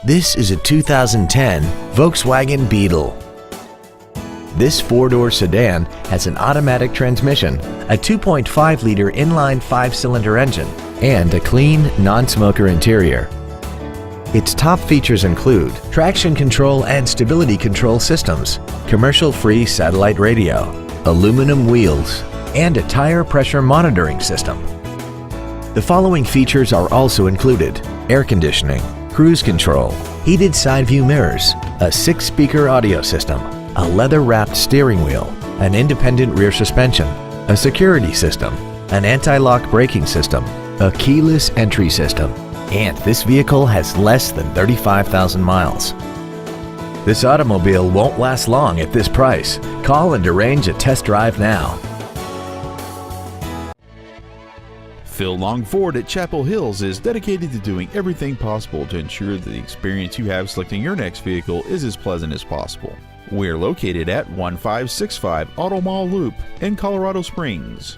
This is a 2010 Volkswagen Beetle. This four-door sedan has an automatic transmission, a 2.5-liter inline 5-cylinder engine, and a clean, non-smoker interior. Its top features include traction control and stability control systems, commercial-free satellite radio, aluminum wheels, and a tire pressure monitoring system. The following features are also included: air conditioning, cruise control, heated side view mirrors, a 6-speaker audio system, a leather-wrapped steering wheel, an independent rear suspension, a security system, an anti-lock braking system, a keyless entry system, and this vehicle has less than 35,000 miles. This automobile won't last long at this price. Call and arrange a test drive now. Phil Long Ford at Chapel Hills is dedicated to doing everything possible to ensure that the experience you have selecting your next vehicle is as pleasant as possible. We're located at 1565 Auto Mall Loop in Colorado Springs.